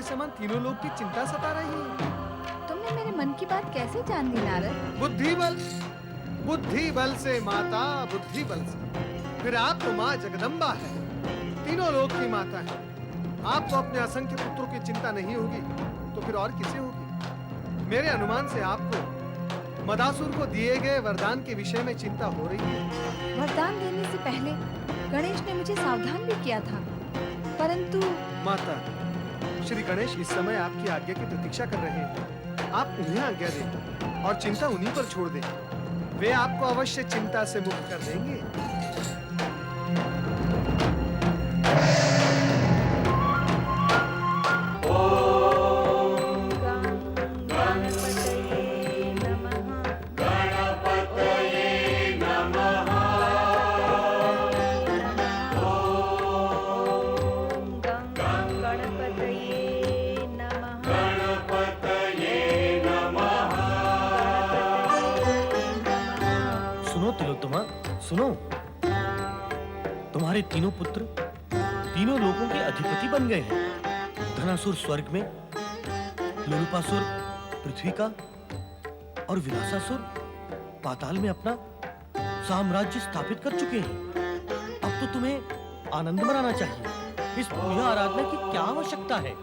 समान तीनों लोग की चिंता सता रही है। तुमने मेरे मन की बात कैसे जान ली नारद? बुद्धि बल से माता, बुद्धि बल से। फिर आप तो माँ जगदम्बा है, तीनों लोग की माता है। आपको अपने असंख्य पुत्रों की चिंता नहीं होगी तो फिर और किसे होगी? मेरे अनुमान से आपको मदासुर को दिए गए वरदान के विषय में चिंता हो रही है। वरदान देने से पहले गणेश ने मुझे सावधान भी किया था, परंतु माता, श्री गणेश इस समय आपकी आज्ञा की प्रतीक्षा कर रहे हैं। आप उन्हें आज्ञा दें और चिंता उन्हीं पर छोड़ दें। वे आपको अवश्य चिंता से मुक्त कर देंगे। सुनो, तुम्हारे तीनों पुत्र तीनों लोगों के अधिपति बन गए हैं। धनासुर स्वर्ग में, लोलुपासुर पृथ्वी का और विनाशासुर पाताल में अपना साम्राज्य स्थापित कर चुके हैं। अब तो तुम्हें आनंद मनाना चाहिए। इस पूजा आराधना की क्या आवश्यकता है?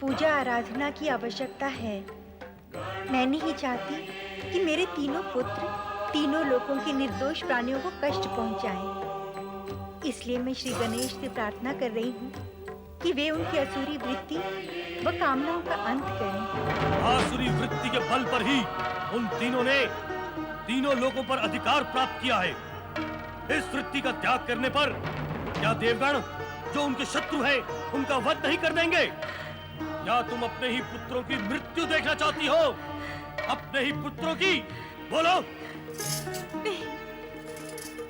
पूजा आराधना की आवश्यकता है। मैं नहीं चाहती कि मेरे तीनों पुत्र तीनों लोगों के निर्दोष प्राणियों को कष्ट पहुंचाएं। इसलिए मैं श्री गणेश से प्रार्थना कर रही हूँ कि वे उनकी असुरी वृत्ति व कामनाओं का अंत करें। आसुरी वृत्ति के बल पर ही उन तीनों ने तीनों लोगों पर अधिकार प्राप्त किया है। इस वृत्ति का त्याग करने पर क्या देवगण जो उनके शत्रु हैं उनका वध नहीं कर देंगे? या तुम अपने ही पुत्रों की मृत्यु देखना चाहती हो? अपने ही पुत्रों की? बोलो।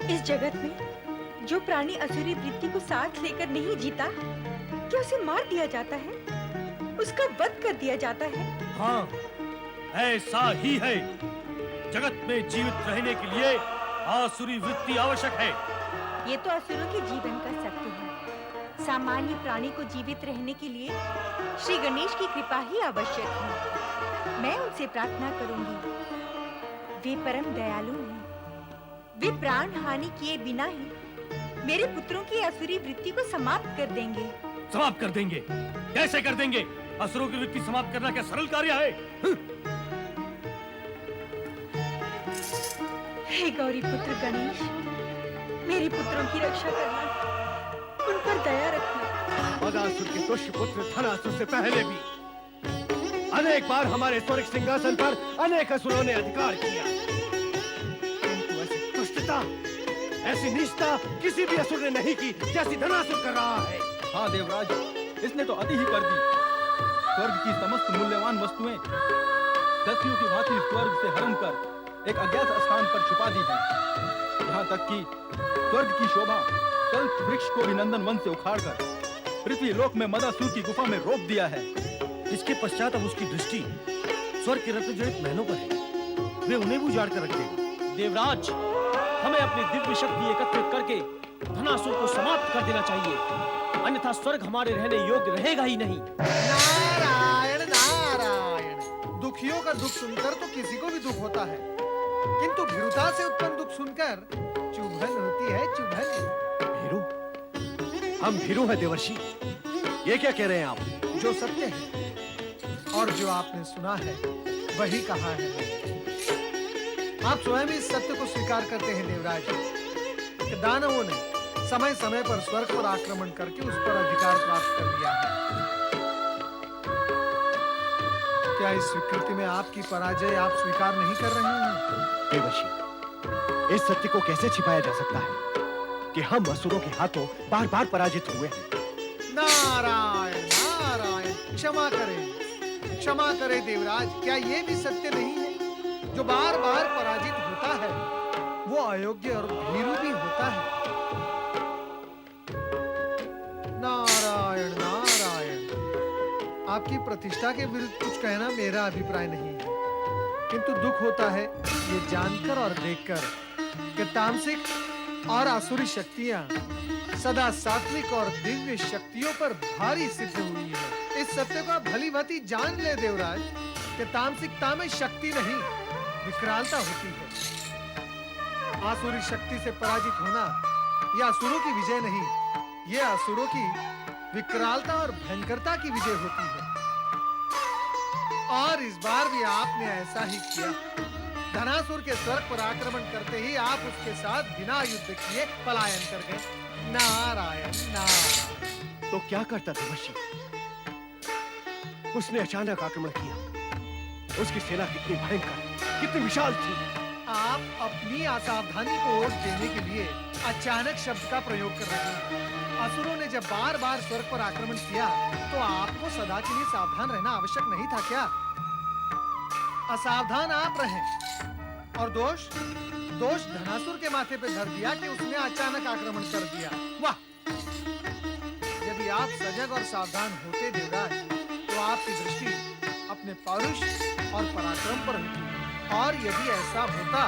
इस जगत में जो प्राणी असुरी वृत्ति को साथ लेकर नहीं जीता, क्या उसे मार दिया जाता है? उसका वध कर दिया जाता है? हाँ, ऐसा ही है। जगत में जीवित रहने के लिए आसुरी वृत्ति आवश्यक है। ये तो असुरों के जीवन का सत्य है। सामान्य प्राणी को जीवित रहने के लिए श्री गणेश की कृपा ही आवश्यक है। मैं उनसे प्रार्थना करूंगी। वे परम दयालु हैं। वे प्राण हानि किए बिना ही मेरे पुत्रों की असुरी वृत्ति को समाप्त कर देंगे। समाप्त कर देंगे? कैसे कर देंगे? असुरों की वृत्ति समाप्त करना क्या सरल कार्य है? हे गौरी पुत्र गणेश, मेरे पुत्रों की रक्षा करना, उन पर दया रखना। मदासुर के दुष्ट पुत्र धनासुर से पहले भी अनेक बार हमारे स्वर्ग सिंहासन पर अनेक असुरों ने अधिकार किया, किंतु ऐसी दुष्टता, ऐसी नीचता किसी भी असुर ने नहीं की जैसी धनासुर कर रहा है। हाँ देवराज, इसने तो अति ही कर दी। स्वर्ग की समस्त मूल्यवान वस्तुएं दस्युओं की भांति स्वर्ग से हरण कर एक अज्ञात स्थान पर छुपा दी है। यहाँ तक कि स्वर्ग की शोभा कल्प वृक्ष को अभिनंदन वन से उखाड़कर पृथ्वी लोक में मदासुर की गुफा में रोप दिया है। इसके पश्चात अब उसकी दृष्टि स्वर्ग के रत्न जड़ित महलों पर है। वे उन्हें भी उजाड़ कर रख देगा। देवराज, हमें अपनी दिव्य शक्ति एकत्रित करके धनासुर को समाप्त कर देना चाहिए, अन्यथा स्वर्ग हमारे रहने योग्य रहेगा ही नहीं। नारायण नारायण। दुखियों का दुख सुनकर तो किसी को भी दुख होता है, किंतु भीरुता से उत्पन्न दुख सुनकर चुभन होती है, चुभन। भीरु? हम भीरु हैं देवर्षि। ये क्या कह रहे हैं आप? जो सत्य है और जो आपने सुना है वही कहा है। आप स्वयं इस सत्य को स्वीकार करते हैं देवराज कि दानवों ने समय समय पर स्वर्ग पर आक्रमण करके उस पर अधिकार प्राप्त कर लिया है। क्या इस स्वीकृति में आपकी पराजय आप स्वीकार नहीं कर रहे हैं? देवर्षि, इस सत्य को कैसे छिपाया जा सकता है कि हम असुरों के हाथों बार बार पराजित हुए हैं। नारायण नारायण। क्षमा करें देवराज। क्या ये भी सत्य नहीं है? जो बार बार पराजित होता है वो अयोग्य और भीरु भी होता है। नारायण नारायण। आपकी प्रतिष्ठा के विरुद्ध कुछ कहना मेरा अभिप्राय नहीं है, किंतु दुख होता है ये जानकर और देखकर कि तामसिक और आसुरी शक्तियां सदा सात्विक और दिव्य शक्तियों पर भारी सिद्ध हुई है। इस सत्य को आप भली भांति जान ले देवराज कि तामसिकता में शक्ति नहीं विकरालता होती है। आसुरी शक्ति से पराजित होना यह असुरों की विजय नहीं, यह असुरों की विकरालता और भयंकरता की विजय होती है। और इस बार भी आपने ऐसा ही किया। धनासुर के स्वर्ग पर आक्रमण करते ही आप उसके साथ बिना युद्ध किए पलायन कर गए। नारायण नारायण। तो क्या करता देवर्षि? उसने अचानक आक्रमण किया। उसकी सेना कितनी भयंकर, कितनी विशाल थी। आप अपनी असावधानी को ओट देने के लिए अचानक शब्द का प्रयोग कर रहे हैं। असुरों ने जब बार-बार स्वर्ग पर आक्रमण किया तो आपको सदा के लिए सावधान रहना आवश्यक नहीं था क्या? असावधान आप रहे और दोष धनासुर के माथे पे धर दिया कि उसने अचानक आक्रमण कर दिया। वाह! यदि आप सजग और सावधान होते देवराज तो आपकी दृष्टि अपने पौरुष और पराक्रम पर होती, और यदि ऐसा होता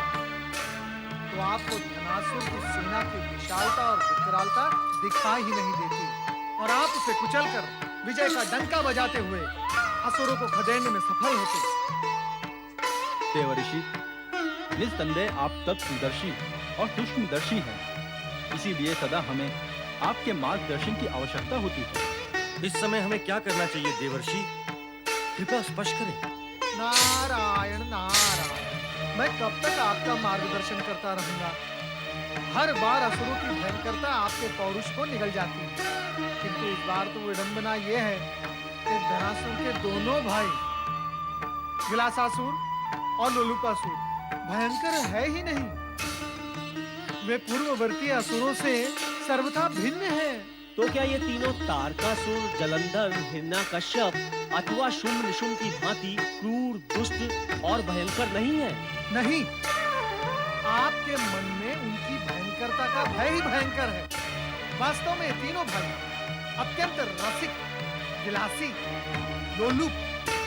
तो आपको धनासुर की सेना की विशालता और विकरालता दिखाई ही नहीं देती और आप उसे कुचलकर विजय का डंका बजाते हुए असुरों को खदेड़ने में सफल होते। देवर्षि, निस्संदेह आप तत्वदर्शी और सूक्ष्मदर्शी हैं। इसीलिए सदा हमें आपके मार्गदर्शन की आवश्यकता होती है। इस समय हमें क्या करना चाहिए देवर्षि? कृपया स्पष्ट करें। नारायण नारायण। मैं कब तक आपका मार्गदर्शन करता रहूंगा? हर बार असुरों की भयंकरता आपके पौरुष को निगल जाती है, किंतु इस बार तो विडंबना यह है कि धनासुर के दोनों भाई विलासासुर और लोलुपासुर भयंकर है ही नहीं, वे पूर्ववर्ती असुरों से सर्वथा भिन्न हैं। तो क्या ये तीनों तारकासुर, जलंधर, हिरण्यकश्यप अथवा शुंभ निशुंभ की भांति क्रूर, दुष्ट और भयंकर नहीं है? नहीं, आपके मन में उनकी भयंकरता का भय ही भयंकर है। वास्तव में ये तीनों भाई अत्यंत रसिक, विलासी, लोलुप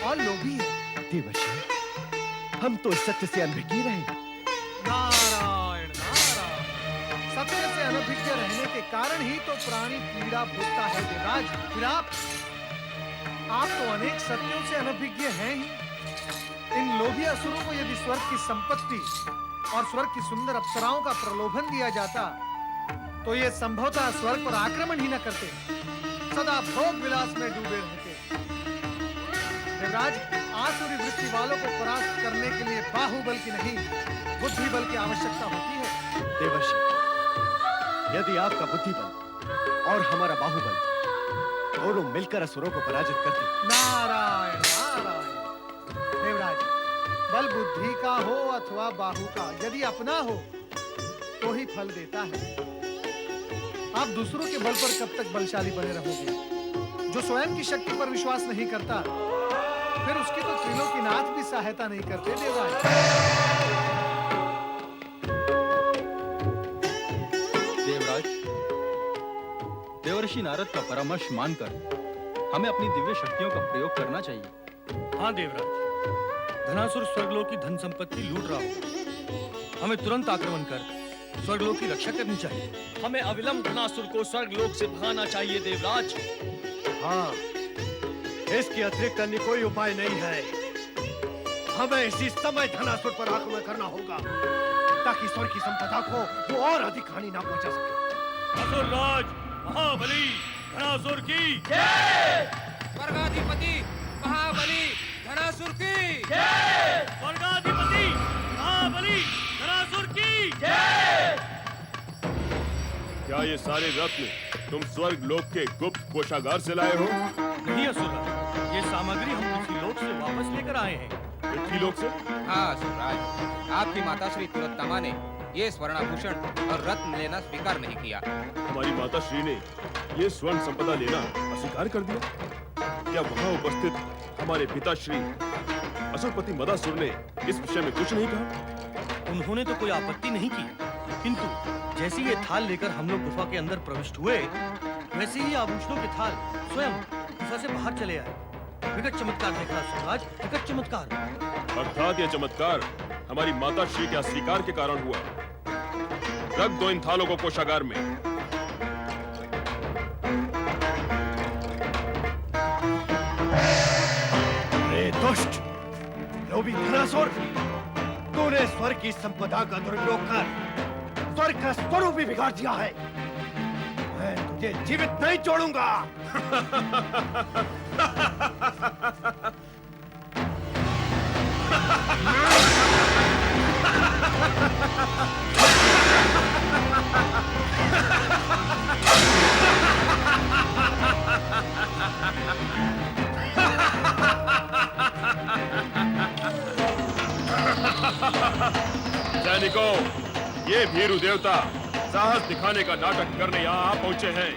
और लोभी हैं। देवर्षि, हम तो इस सत्य से अनभिज्ञ रहे। नारायण नारायण। सत्य से अनभिज्ञ रहने के कारण ही तो प्राणी पीड़ा भोगता है देवराज। फिर आप तो अनेक सत्यों से अनभिज्ञ हैं ही। इन लोभी असुरों को यदि स्वर्ग की संपत्ति और स्वर्ग की सुंदर अप्सराओं का प्रलोभन दिया जाता तो ये संभवतः स्वर्ग पर आक्रमण ही न करते, सदा भोग विलास में डूबे रहते। देवराज, आसुरी वृत्ति वालों को परास्त करने के लिए बाहुबल की नहीं, बुद्धि बल की आवश्यकता होती है। देवर्षि, यदि आपका बुद्धि बल और हमारा बाहुबल दोनों मिलकर असुरों को पराजित करते। नारायण नारायण। देवराज, बल बुद्धि का हो अथवा बाहु का, यदि अपना हो तो ही फल देता है। आप दूसरों के बल पर कब तक बलशाली बने रहोगे? जो स्वयं की शक्ति पर विश्वास नहीं करता, फिर उसकी तो त्रिलोकीनाथ भी सहायता नहीं करते। देवराज, देवर्षि नारद का परामर्श मानकर हमें अपनी दिव्य शक्तियों का प्रयोग करना चाहिए। हाँ देवराज, धनासुर स्वर्गलोक की धन संपत्ति लूट रहा होगा। हमें तुरंत आक्रमण कर स्वर्गलोक की रक्षा करनी चाहिए। हमें अविलंब धनासुर को स्वर्गलोक से भगाना चाहिए देवराज। हाँ, इसके अतिरिक्त अन्य कोई उपाय नहीं है। हमें इसी समय धनासुर पर आक्रमण करना होगा ताकि स्वर्ग की संपदा को वो और अधिक हानि ना पहुंचा सके। असुरराज महाबली धनासुर की जय! स्वर्गाधिपति महाबली धनासुर की जय! स्वर्गाधिपति महाबली धनासुर की जय! क्या ये सारे रत्न तुम स्वर्ग लोक के गुप्त कोषागार से लाए हो? नहीं असुरराज, ये सामग्री हम पृथ्वीलोक से वापस लेकर आए हैं। पृथ्वीलोक से? हाँ असुरराज, आपकी माता श्री तिलोत्तमा ने ये स्वर्णाभूषण और रत्न लेना स्वीकार नहीं किया। हमारी माता श्री ने ये स्वर्ण संपदा लेना अस्वीकार कर दिया? क्या वहाँ उपस्थित हमारे पिता श्री असुरपति मदासुर ने इस विषय में कुछ नहीं कहा? उन्होंने तो कोई आपत्ति नहीं की, किंतु जैसे ये थाल लेकर हम लोग गुफा के अंदर प्रविष्ट हुए, वैसे ही आभूषणों के थाल स्वयं गुफा से बाहर चले आए। विकट चमत्कार देखा स्वराज, विकट चमत्कार। अर्थात यह चमत्कार हमारी माता श्री के अस्वीकार के कारण हुआ। रख दो इन थालों को कोषागार में। दुष्ट, लोभी धनासुर, तूने स्वर्ग की संपदा का दुरुपयोग कर स्वर्ग का स्वरूप भी बिगाड़ दिया है। मैं तुझे जीवित नहीं छोड़ूंगा। सैनिकों, ये भीरू देवता साहस दिखाने का नाटक करने यहाँ आ पहुंचे हैं।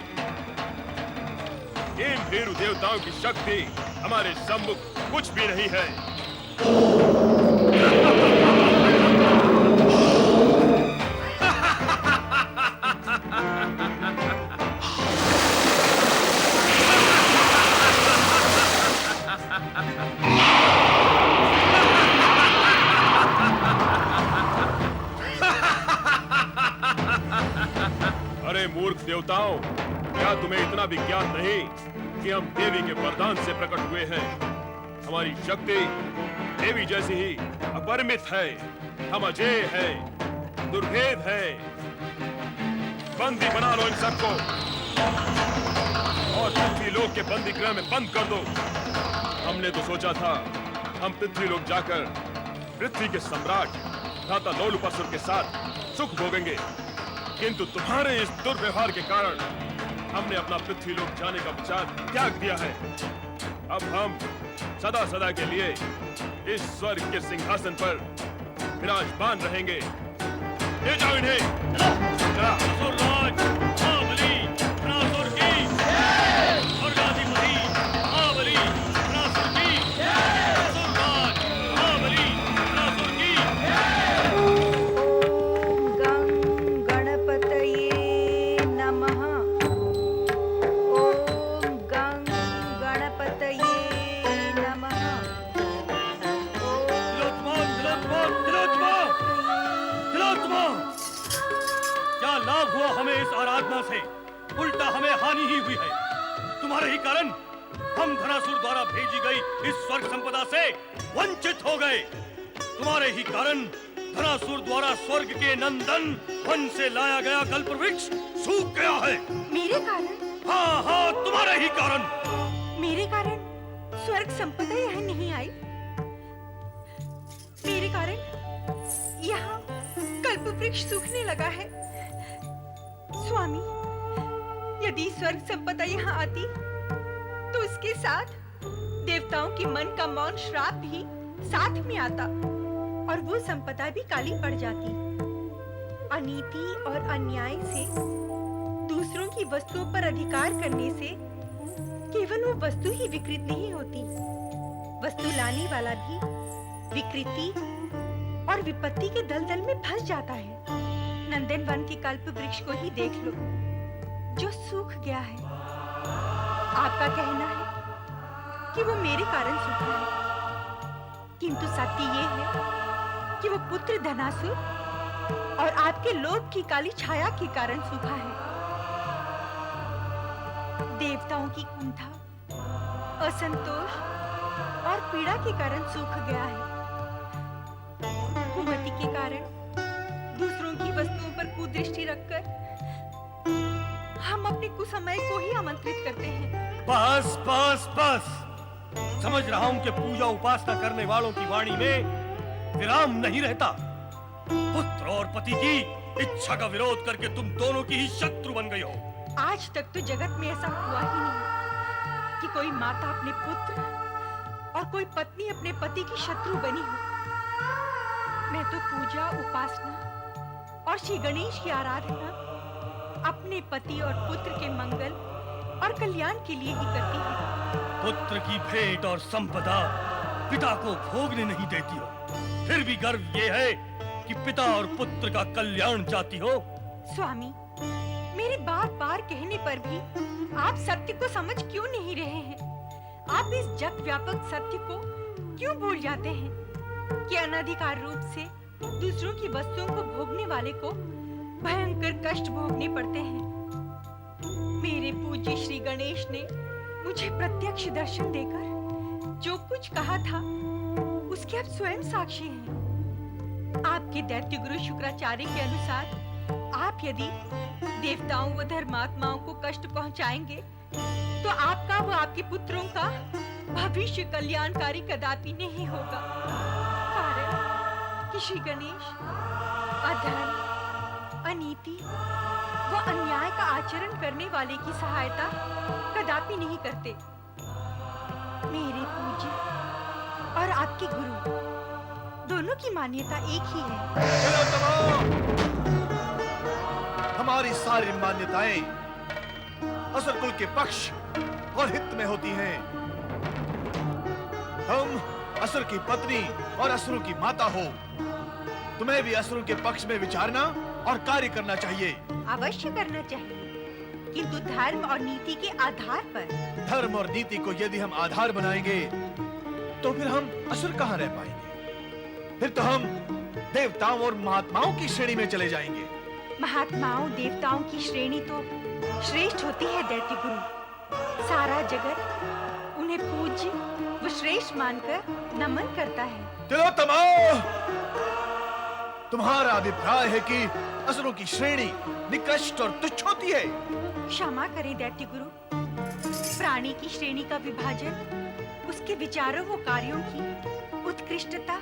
इन भीरू देवताओं की शक्ति हमारे सम्मुख कुछ भी नहीं है। अरे मूर्ख देवताओं, क्या तुम्हें इतना भी ज्ञान नहीं कि हम देवी के वरदान से प्रकट हुए हैं? हमारी शक्ति देवी जैसी ही अपरिमित है। हम अजेय है, दुर्भेद है। बंदी बना लो इन सबको और पृथ्वी लोक के बंदी गृह में बंद कर दो। हमने तो सोचा था हम पृथ्वी लोक जाकर पृथ्वी के सम्राट भ्राता लोलुपासुर के साथ सुख भोगेंगे, किंतु तुम्हारे इस दुर्व्यवहार के कारण हमने अपना पृथ्वी लोक जाने का विचार त्याग दिया है। अब हम सदा सदा के लिए इस स्वर्ग के सिंहासन पर विराजमान रहेंगे। ले जाओ इन्हें। क्या लाभ हुआ हमें इस आराधना से? उल्टा हमें हानि ही हुई है। तुम्हारे ही कारण हम धनासुर द्वारा भेजी गई इस स्वर्ग संपदा से वंचित हो गए। तुम्हारे ही कारण धनासुर द्वारा स्वर्ग के नंदन वन से लाया गया कल्प वृक्ष सूख गया है। मेरे कारण? हाँ हाँ, तुम्हारे ही कारण। मेरे कारण स्वर्ग संपदा यहाँ नहीं आई। मेरे कारण यहाँ कल्प वृक्ष सूखने लगा है। स्वामी, यदि स्वर्ग संपदा यहाँ आती तो इसके साथ देवताओं की मन का मौन श्राप भी साथ में आता और वो संपदा भी काली पड़ जाती। अनीति और अन्याय से, दूसरों की वस्तुओं पर अधिकार करने से केवल वो वस्तु ही विकृत नहीं होती, वस्तु लाने वाला भी विकृति और विपत्ति के दलदल में फंस जाता है। नंदन वन के कल्प वृक्ष को ही देख लो, जो सूख गया है। आपका कहना है कि वो मेरे कारण सूखा है, किंतु सत्य ये है कि वो पुत्र धनासुर और आपके लोभ की काली छाया के कारण सूखा है। देवताओं की कुंठा, असंतोष और पीड़ा के कारण सूख गया है। कुमति के कारण दूसरों की वस्तुओं पर कुदृष्टि रखकर हम अपने कुसमय को ही आमंत्रित करते हैं। बस बस बस, समझ रहा हूं कि पूजा उपासना करने वालों की वाणी में विराम नहीं रहता। पुत्र और पति की इच्छा का विरोध करके तुम दोनों की ही शत्रु बन गई हो। आज तक तो जगत में ऐसा हुआ ही नहीं कि कोई माता अपने पुत्र और कोई पत्नी अपने पति की शत्रु बनी हो। मैं तो पूजा, उपासना और श्री गणेश की आराधना अपने पति और पुत्र के मंगल और कल्याण के लिए ही करती हूँ। पुत्र की भेंट और संपदा पिता को भोगने नहीं देती हो, फिर भी गर्व ये है कि पिता और पुत्र का कल्याण चाहती हो। स्वामी, मेरे बार बार कहने पर भी आप सत्य को समझ क्यों नहीं रहे हैं? आप इस जग व्यापक सत्य को क्यों भूल जाते हैं कि अनधिकार रूप से दूसरों की वस्तुओं को भोगने वाले को भयंकर कष्ट भोगने पड़ते हैं। मेरे पूज्य श्री गणेश ने मुझे प्रत्यक्ष दर्शन देकर जो कुछ कहा था उसके आप स्वयं साक्षी हैं। आपके दैत्य गुरु शुक्राचार्य के अनुसार आप यदि देवताओं व धर्मात्माओं को कष्ट पहुंचाएंगे तो आपका व आपके पुत्रों का भविष्य कल्याणकारी कदापि नहीं होगा। कारण कि श्री गणेश अधर्म, अनीति व अन्याय का आचरण करने वाले की सहायता कदापि नहीं करते। मेरे पूज्य और आपके गुरु दोनों की मान्यता एक ही है। हमारी सारी मान्यताएं असुर कुल के पक्ष और हित में होती हैं। तुम असुर की पत्नी और असुरों की माता हो। तुम्हें भी असुरों के पक्ष में विचारना और कार्य करना चाहिए। अवश्य करना चाहिए, किंतु धर्म और नीति के आधार पर। धर्म और नीति को यदि हम आधार बनाएंगे तो फिर हम असुर कहाँ रह पाएंगे? फिर तो हम देवताओं और महात्माओं की श्रेणी में चले जाएंगे। महात्माओं देवताओं की श्रेणी तो श्रेष्ठ होती है दैत्य गुरु। सारा जगत उन्हें पूज्य व श्रेष्ठ मानकर नमन करता है। तिलोत्तमा, तुम्हारा अभिप्राय है कि असुरों की श्रेणी निकृष्ट और तुच्छ होती है। क्षमा करें दैत्य गुरु, प्राणी की श्रेणी का विभाजन उसके विचारों व कार्यों की उत्कृष्टता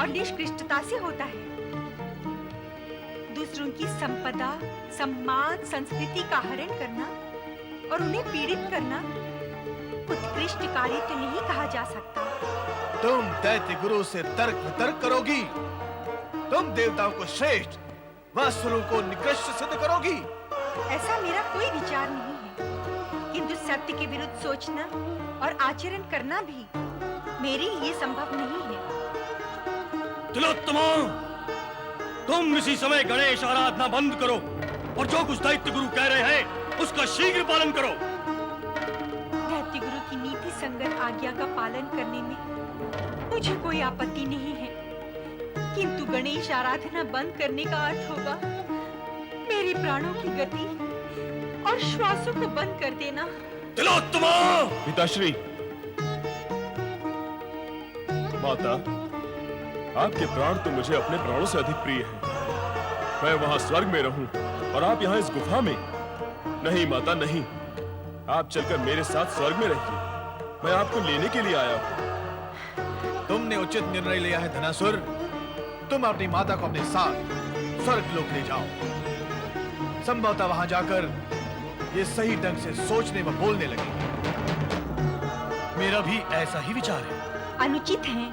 और निष्कृष्टता से होता है। दूसरों की संपदा, सम्मान, संस्कृति का हरण करना और उन्हें पीड़ित करना उत्कृष्ट कार्य तो नहीं कहा जा सकता। तुम दैत्य गुरु से तर्क वितर्क करोगी। तुम देवताओं को श्रेष्ठ व असुरों को निकृष्ट सिद्ध करोगी। ऐसा मेरा कोई विचार नहीं है, किंतु सत्य के विरुद्ध सोचना और आचरण करना भी मेरे लिए संभव नहीं है। तिलोत्तमा, तुम इसी समय गणेश आराधना बंद करो और जो कुछ दैत्य गुरु कह रहे हैं उसका शीघ्र पालन करो। दैत्य गुरु की नीति संगत आज्ञा का पालन करने में मुझे कोई आपत्ति नहीं है, किंतु गणेश आराधना बंद करने का अर्थ होगा मेरे प्राणों की गति और श्वासों को बंद कर देना। तिलोत्तमा! पिताश्री, माता, आपके प्राण तो मुझे अपने प्राणों से अधिक प्रिय हैं। मैं वहां स्वर्ग में रहूं और आप यहाँ इस गुफा में। नहीं माता, नहीं। आप चलकर मेरे साथ स्वर्ग में रहिए। मैं आपको लेने के लिए आया हूं। तुमने उचित निर्णय लिया है धनासुर। तुम अपनी माता को अपने साथ स्वर्ग लोक ले जाओ। संभवतः वहां जाकर ये सही ढंग से सोचने व बोलने लगेंगे। मेरा भी ऐसा ही विचार है। अनुचित हैं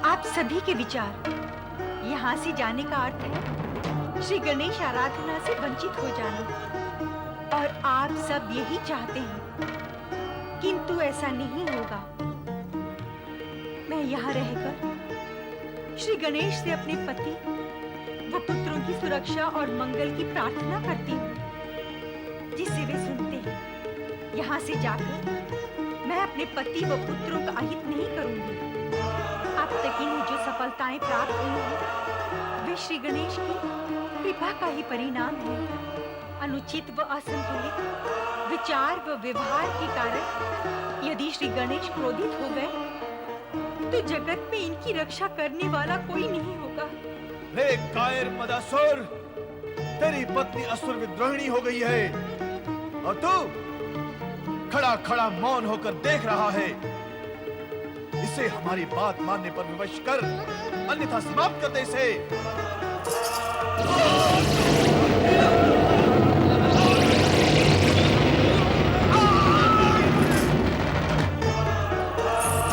आप सभी के विचार। यहाँ से जाने का अर्थ है श्री गणेश आराधना से वंचित हो जाना, और आप सब यही चाहते हैं, किंतु ऐसा नहीं होगा। मैं यहाँ रहकर श्री गणेश से अपने पति व पुत्रों की सुरक्षा और मंगल की प्रार्थना करती हूँ, जिससे वे सुनते हैं। यहाँ से जाकर मैं अपने पति व पुत्रों का अहित नहीं करूंगी। अब तक इन्हें जो सफलताएं प्राप्त हुई हैं, वे श्री गणेश की कृपा का ही परिणाम है। अनुचित व असंतुलित विचार व व्यवहार के कारण यदि श्री गणेश क्रोधित हो गए तो जगत में इनकी रक्षा करने वाला कोई नहीं होगा। हे कायर मदासुर, तेरी पत्नी असुर विद्रोहिणी हो गई है और तू खड़ा खड़ा मौन होकर देख रहा है। इसे हमारी बात मानने पर विवश कर, अन्यथा समाप्त कर दे इसे।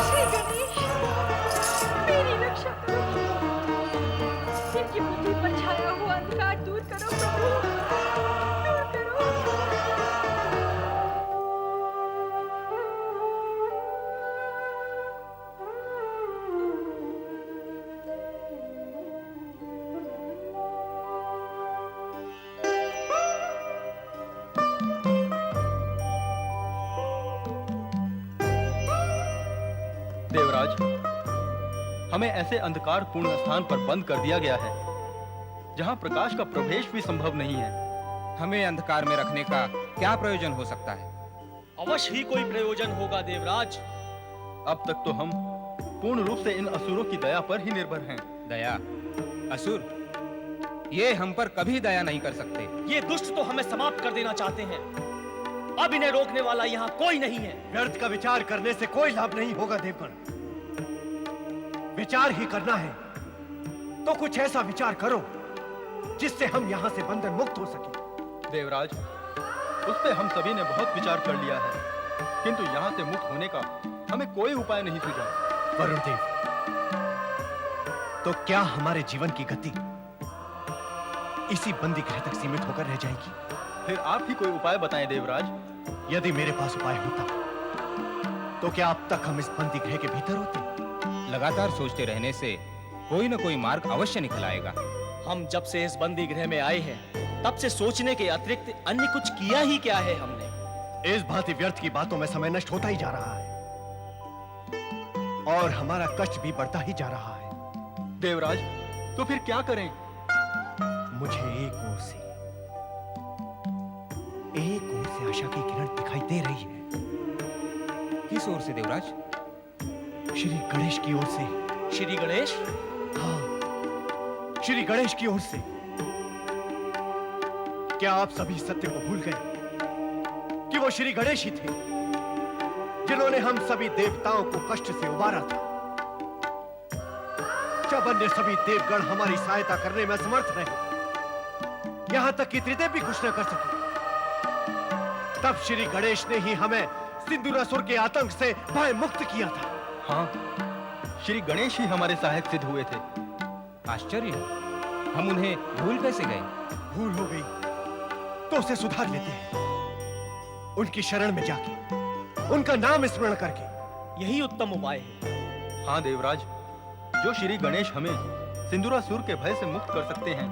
श्री गणेश, मेरी रक्षा करो। इनकी बुद्धि पर छाया हुआ अंधकार दूर करो प्रभु, दूर करो। देवराज, हमें ऐसे अंधकारपूर्ण स्थान पर बंद कर दिया गया है जहां प्रकाश का प्रवेश भी संभव नहीं है। हमें अंधकार में रखने का क्या प्रयोजन हो सकता है? अवश्य ही कोई प्रयोजन होगा देवराज। अब तक तो हम पूर्ण रूप से इन असुरों की दया पर ही निर्भर हैं। दया? असुर? ये हम पर कभी दया नहीं कर सकते। ये दुष्ट तो हमें समाप्त कर देना चाहते हैं। अब इन्हें रोकने वाला यहाँ कोई नहीं है। व्यर्थ का विचार करने से कोई लाभ नहीं होगा देवगण। विचार ही करना है तो कुछ ऐसा विचार करो जिससे हम यहाँ से बंधन मुक्त हो सके। देवराज, उस पे हम सभी ने बहुत विचार कर लिया है, किंतु यहाँ से मुक्त होने का हमें कोई उपाय नहीं सूझा। वरुण देव, तो क्या हमारे जीवन की गति इसी बंदी गृह तक सीमित होकर रह जाएगी? फिर आप ही कोई उपाय बताएं देवराज। यदि मेरे पास उपाय होता तो क्या अब तक हम इस बंदी गृह के भीतर होते? लगातार सोचते रहने से कोई न कोई मार्ग अवश्य निकल आएगा। हम जब से इस बंदी गृह में आए हैं तब से सोचने के अतिरिक्त अन्य कुछ किया ही क्या है हमने। इस भांति व्यर्थ की बातों में समय नष्ट होता ही जा रहा है और हमारा कष्ट भी बढ़ता ही जा रहा है। देवराज, तो फिर क्या करें? मुझे एक ओर से आशा की किरण दिखाई दे रही है। किस ओर से देवराज? श्री गणेश की ओर से। श्री गणेश? हाँ, श्री गणेश की ओर से। क्या आप सभी सत्य को भूल गए कि वो श्री गणेश ही थे जिन्होंने हम सभी देवताओं को कष्ट से उबारा था? जब अन्य सभी देवगण हमारी सहायता करने में असमर्थ रहे, यहां तक कि त्रिदेव भी कुछ न कर सके, तब श्री गणेश ने ही हमें सिंदूरासुर के आतंक से भय मुक्त किया था। हाँ, श्री गणेश ही हमारे सहायक सिद्ध हुए थे। आश्चर्य, हम उन्हें भूल कैसे गए? भूल हो गई तो उसे सुधार लेते हैं, उनकी शरण में जाके, उनका नाम स्मरण करके। यही उत्तम उपाय है। हाँ देवराज, जो श्री गणेश हमें सिंदूरासुर के भय से मुक्त कर सकते हैं,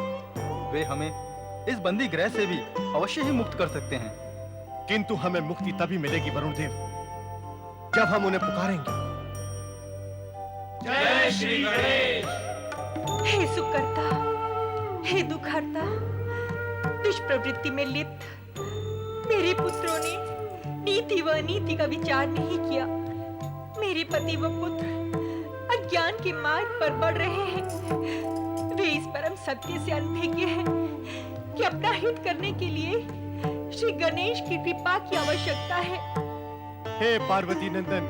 वे हमें इस बंदी गृह से भी अवश्य ही मुक्त कर सकते हैं। किंतु हमें मुक्ति तभी मिलेगी वरुण देव, जब हम उन्हें पुकारेंगे। जय श्री गणेश। हे सुकर्ता, हे दुखहर्ता, दुष्प्रवृत्ति में लिप्त मेरे पुत्रों ने नीति व अनीति का विचार नहीं किया। मेरे पति व पुत्र अज्ञान के मार्ग पर बढ़ रहे हैं। वे इस परम सत्य से अनभिज्ञ हैं कि अपना हित करने के लिए श्री गणेश की कृपा की आवश्यकता है। हे पार्वती नंदन,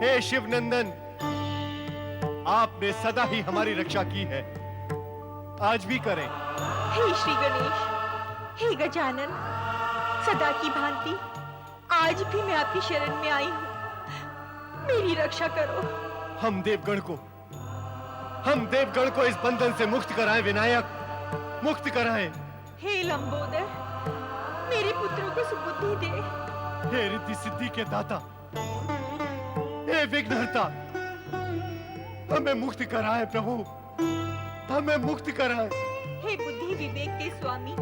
हे शिव नंदन, आपने सदा ही हमारी रक्षा की है, आज भी करें। हे श्री गणेश, हे गजानन, सदा की भांति आज भी मैं आपकी शरण में आई हूँ। मेरी रक्षा करो। हम देवगण को इस बंधन से मुक्त कराएं विनायक, मुक्त कराएं। हे लंबोदर, मेरे पुत्रों को सुबुद्धि दे। हे रिद्धि सिद्धि के दाता, हे विघ्नहर्ता, हमें मुक्त कराएं प्रभु, हमें मुक्त कराएं। हे बुद्धि विवेक के स्वामी,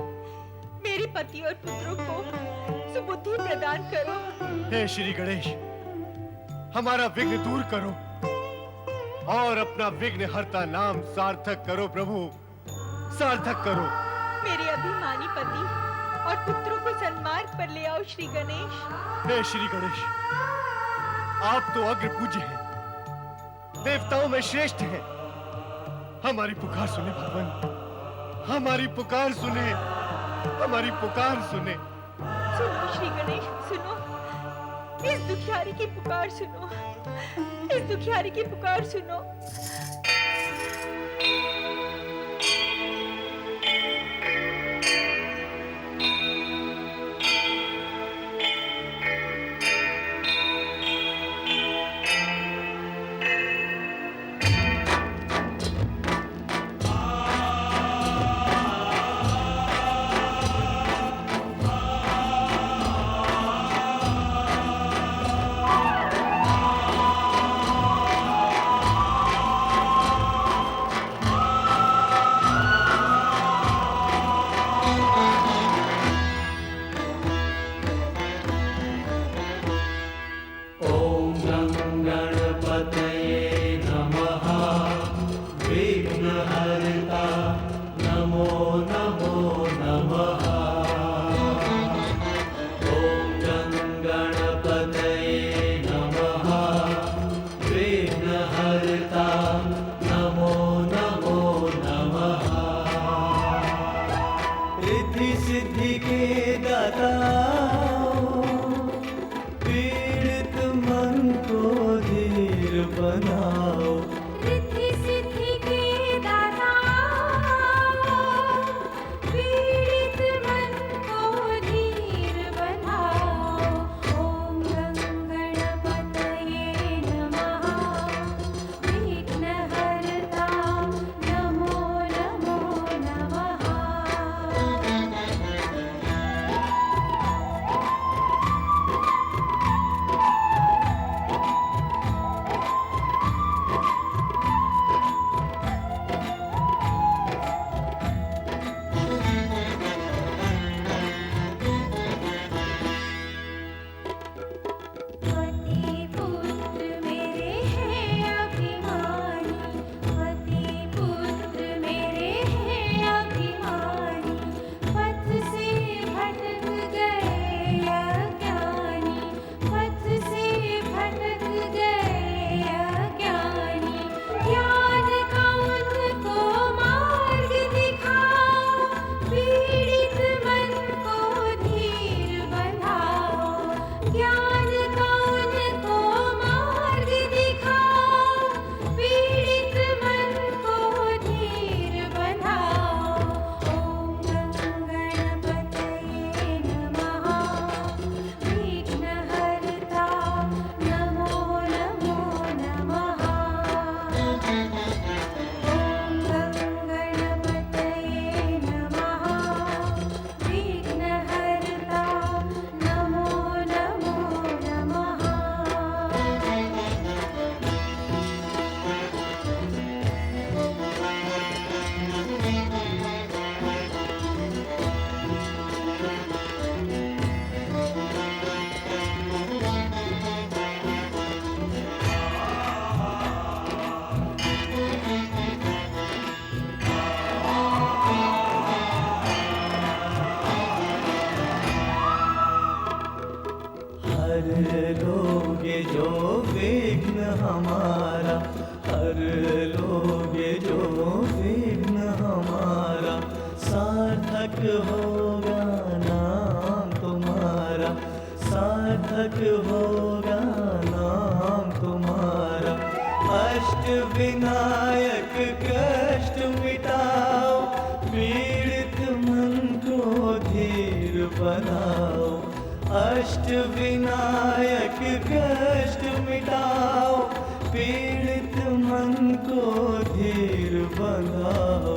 मेरे पति और पुत्रों को सुबुद्धि प्रदान करो। हे श्री गणेश, हमारा विघ्न दूर करो और अपना विघ्न हरता नाम सार्थक करो प्रभु, सार्थक करो। मेरे अभिमानी पति और पुत्रों को सन्मार्ग पर ले आओ श्री गणेश। हे श्री गणेश, आप तो अग्र पूज्य हैं, देवताओं में श्रेष्ठ हैं। हमारी पुकार सुने भगवान, हमारी पुकार सुने, हमारी पुकार सुने। सुनो श्री गणेश, सुनो, इस दुखियारी की पुकार सुनो, इस दुखियारी की पुकार सुनो। गणपतये नमः। विघ्न अष्ट विनायक कष्ट मिटाओ, पीड़ित मन को धीर बनाओ।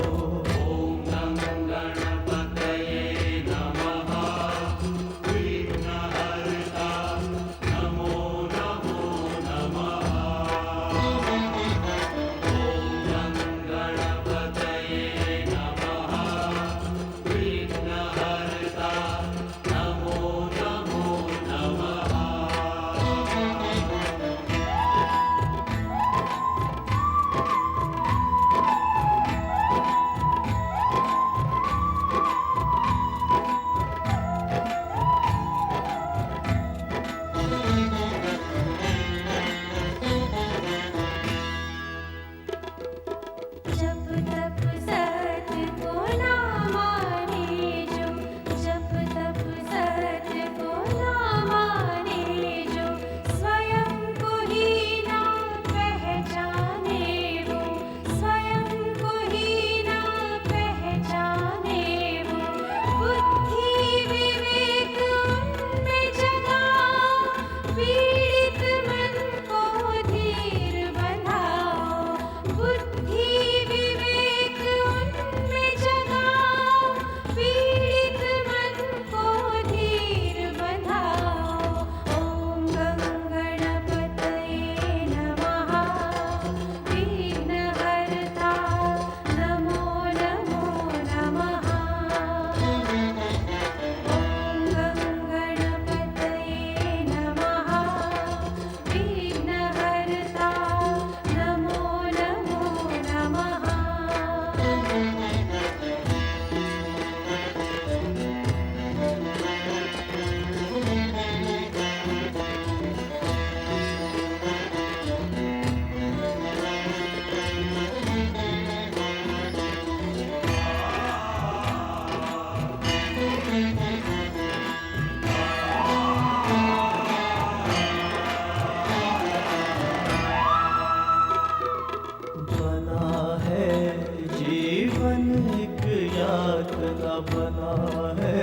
बना है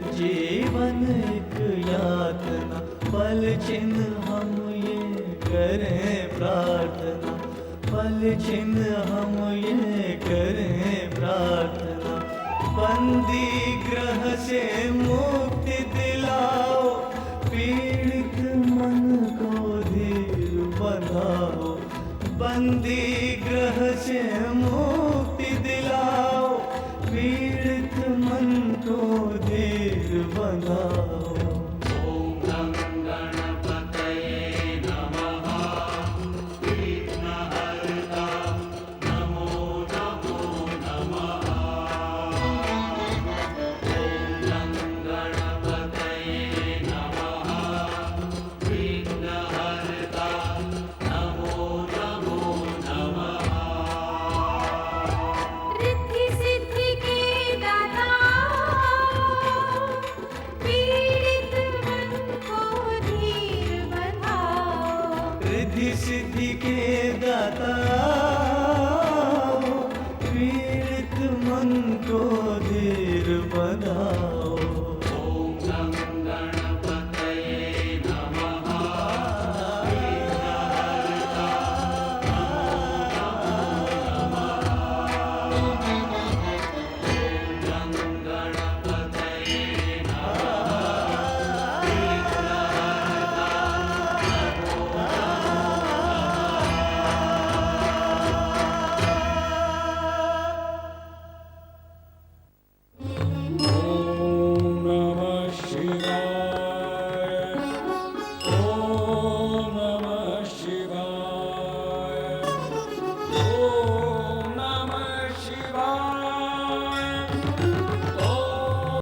जीवन एक यातना, पल छिन्न हम ये करें प्रार्थना, पल छिन्न हम ये करें प्रार्थना। बंदी